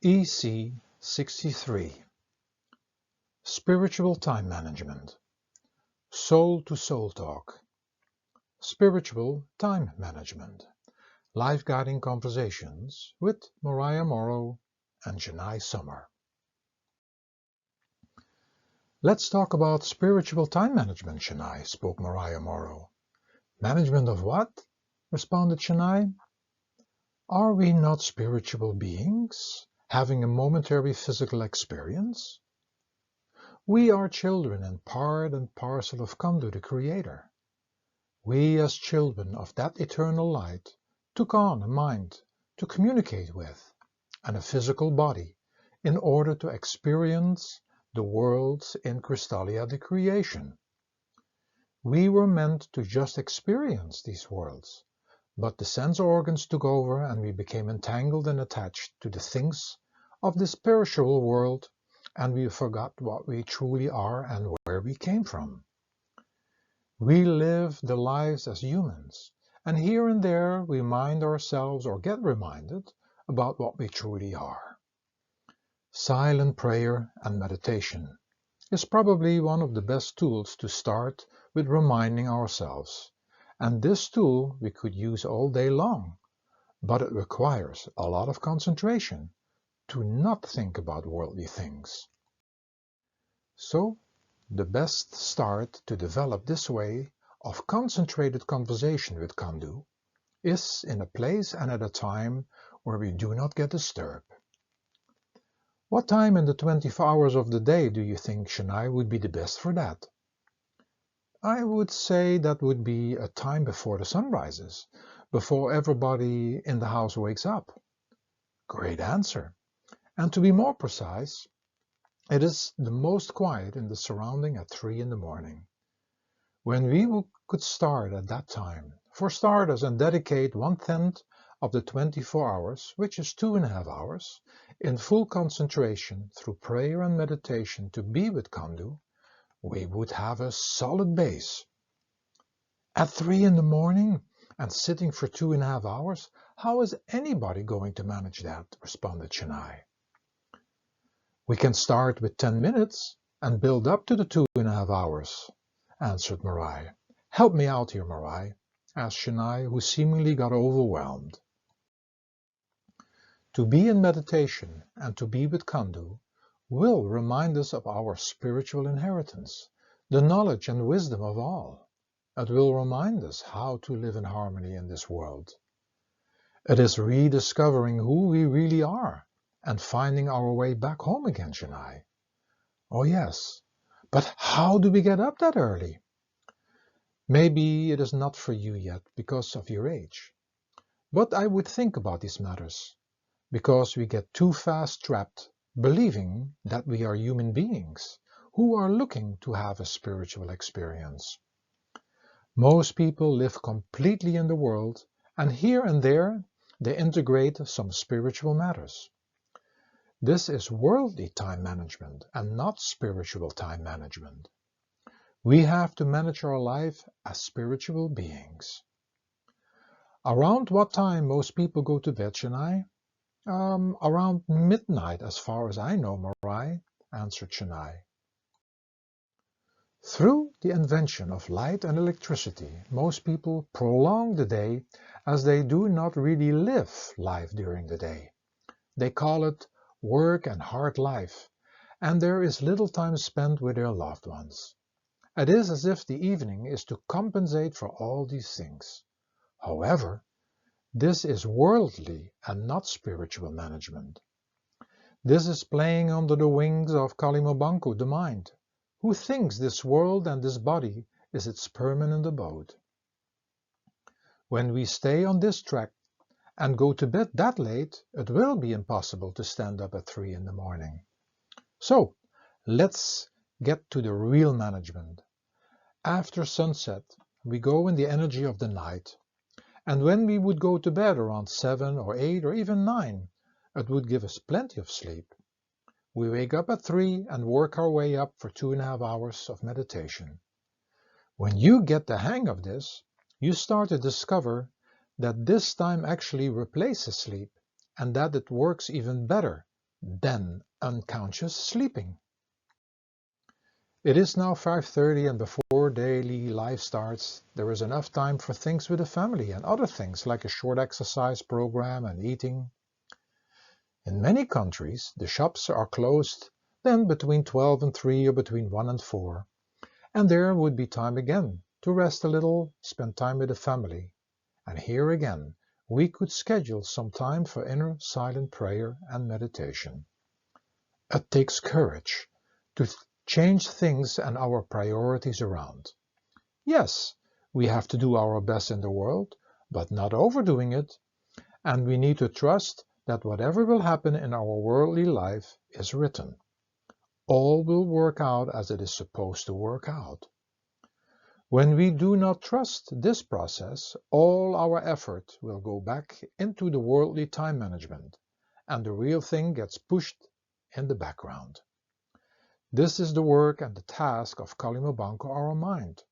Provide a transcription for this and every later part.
Ec63 Spiritual Time Management, Soul to Soul Talk, Spiritual Time Management, Life Guiding Conversations with Morai Amoro and Jenai Summer. Let's talk about spiritual time management, Jenai, spoke Morai Amoro. Management of what? Responded Jenai. Are we not spiritual beings, having a momentary physical experience? We are children and part and parcel of Kandu, the Creator. We, as children of that eternal light, took on a mind to communicate with and a physical body in order to experience the worlds in Crystallia, the creation. We were meant to just experience these worlds, but the sense organs took over and we became entangled and attached to the things of this perishable world, and we forgot what we truly are and where we came from. We live the lives as humans, and here and there we remind ourselves or get reminded about what we truly are. Silent prayer and meditation is probably one of the best tools to start with reminding ourselves, and this tool we could use all day long, but it requires a lot of concentration to not think about worldly things. So, the best start to develop this way of concentrated conversation with Kandu is in a place and at a time where we do not get disturbed. What time in the 24 hours of the day do you think, Jenai, would be the best for that? I would say that would be a time before the sun rises, before everybody in the house wakes up. Great answer. And to be more precise, it is the most quiet in the surrounding at 3 in the morning. When we could start at that time, for starters, and dedicate 1/10 of the 24 hours, which is 2.5 hours, in full concentration through prayer and meditation to be with Kandu, we would have a solid base. At 3 in the morning and sitting for 2.5 hours, how is anybody going to manage that? Responded Jenai. We can start with 10 minutes and build up to the 2.5 hours, answered Morai. Help me out here, Morai, asked Jenai, who seemingly got overwhelmed. To be in meditation and to be with Kandu will remind us of our spiritual inheritance, the knowledge and wisdom of all. It will remind us how to live in harmony in this world. It is rediscovering who we really are and finding our way back home again, Jenai. Oh yes, but how do we get up that early? Maybe it is not for you yet because of your age. But I would think about these matters, because we get too fast trapped believing that we are human beings who are looking to have a spiritual experience. Most people live completely in the world, and here and there they integrate some spiritual matters. This is worldly time management and not spiritual time management. We have to manage our life as spiritual beings. Around what time most people go to bed, Jenai? Around midnight, as far as I know, Morai, answered Jenai. Through the invention of light and electricity, most people prolong the day as they do not really live life during the day. They call it work and hard life, and there is little time spent with their loved ones. It is as if the evening is to compensate for all these things. However, this is worldly and not spiritual management. This is playing under the wings of Kalimobanku, the mind, who thinks this world and this body is its permanent abode. When we stay on this track and go to bed that late, it will be impossible to stand up at 3 in the morning. So, let's get to the real management. After sunset, we go in the energy of the night, and when we would go to bed around 7 or 8 or even 9, it would give us plenty of sleep. We wake up at 3 and work our way up for 2.5 hours of meditation. When you get the hang of this, you start to discover that this time actually replaces sleep and that it works even better then unconscious sleeping. It is now 5:30 and before daily life starts, there is enough time for things with the family and other things like a short exercise program and eating. In many countries, the shops are closed then between 12 and 3 or between 1 and 4, and there would be time again to rest a little, spend time with the family. And here again, we could schedule some time for inner silent prayer and meditation. It takes courage to change things and our priorities around. Yes, we have to do our best in the world, but not overdoing it, and we need to trust that whatever will happen in our worldly life is written. All will work out as it is supposed to work out. When we do not trust this process, all our effort will go back into the worldly time management, and the real thing gets pushed in the background. This is the work and the task of Kalimabanko, our mind,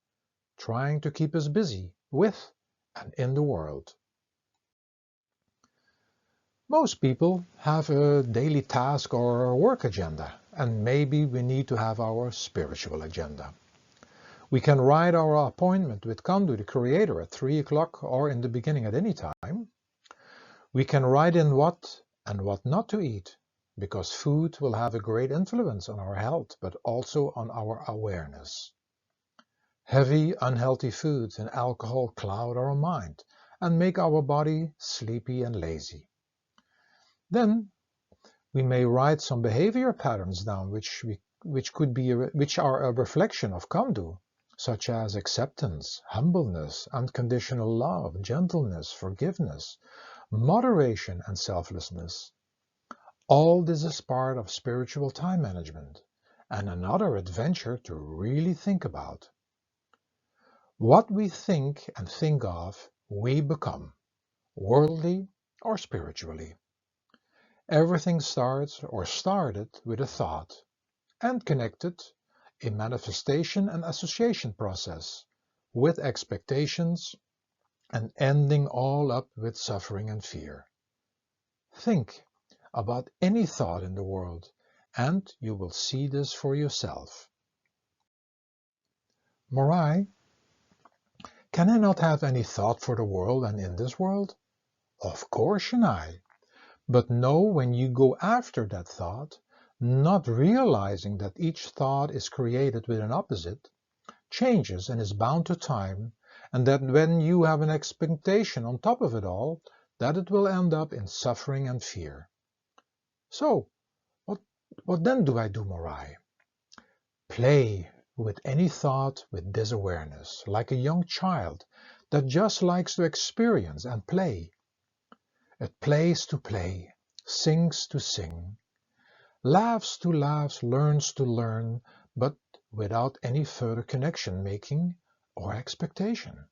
trying to keep us busy with and in the world. Most people have a daily task or a work agenda, and maybe we need to have our spiritual agenda. We can write our appointment with Kandu, the Creator, at 3 o'clock or in the beginning at any time. We can write in what and what not to eat, because food will have a great influence on our health, but also on our awareness. Heavy, unhealthy foods and alcohol cloud our mind and make our body sleepy and lazy. Then we may write some behavior patterns down which are a reflection of Kandu, such as acceptance, humbleness, unconditional love, gentleness, forgiveness, moderation, and selflessness. All this is part of spiritual time management and another adventure to really think about. What we think and think of, we become, worldly or spiritually. Everything starts or started with a thought and connected a manifestation and association process with expectations and ending all up with suffering and fear. Think about any thought in the world and you will see this for yourself. Morai, can I not have any thought for the world and in this world? Of course, Jenai. But know when you go after that thought, not realizing that each thought is created with an opposite, changes and is bound to time, and that when you have an expectation on top of it all, that it will end up in suffering and fear. So, what then do I do, Morai? Play with any thought with this awareness, like a young child that just likes to experience and play. It plays to play, sings to sing, laughs to laugh, learns to learn, but without any further connection making or expectation.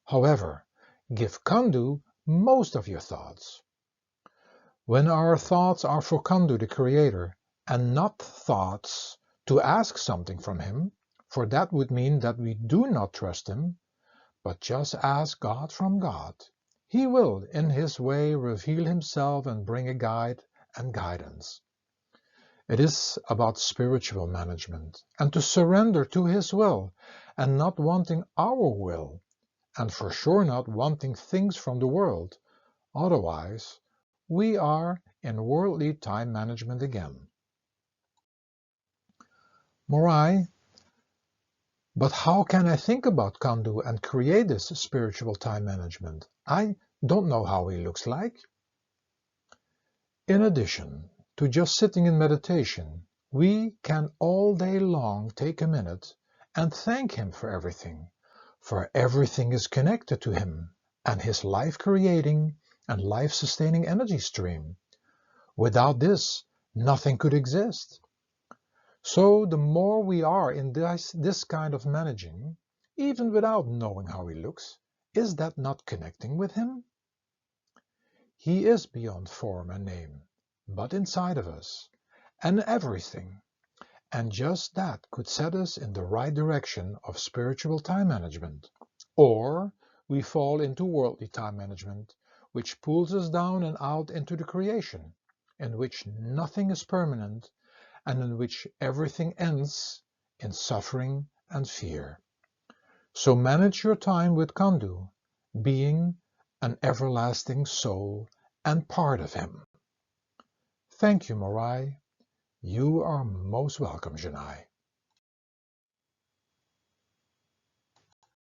However, give Kandu most of your thoughts. When our thoughts are for Kandu, the Creator, and not thoughts to ask something from Him, for that would mean that we do not trust Him, but just ask God from God, He will, in His way, reveal Himself and bring a guide and guidance. It is about spiritual management and to surrender to His will and not wanting our will, and for sure not wanting things from the world. Otherwise, we are in worldly time management again. Morai, but how can I think about Kandu and create this spiritual time management? I don't know how he looks like. In addition to just sitting in meditation, we can all day long take a minute and thank him for everything is connected to him and his life-creating and life-sustaining energy stream. Without this, nothing could exist. So the more we are in this kind of managing, even without knowing how he looks, is that not connecting with him? He is beyond form and name, but inside of us, and everything. And just that could set us in the right direction of spiritual time management. Or we fall into worldly time management, which pulls us down and out into the creation, in which nothing is permanent and in which everything ends in suffering and fear. So manage your time with Kandu, being an everlasting soul and part of him. Thank you, Morai. You are most welcome, Jenai.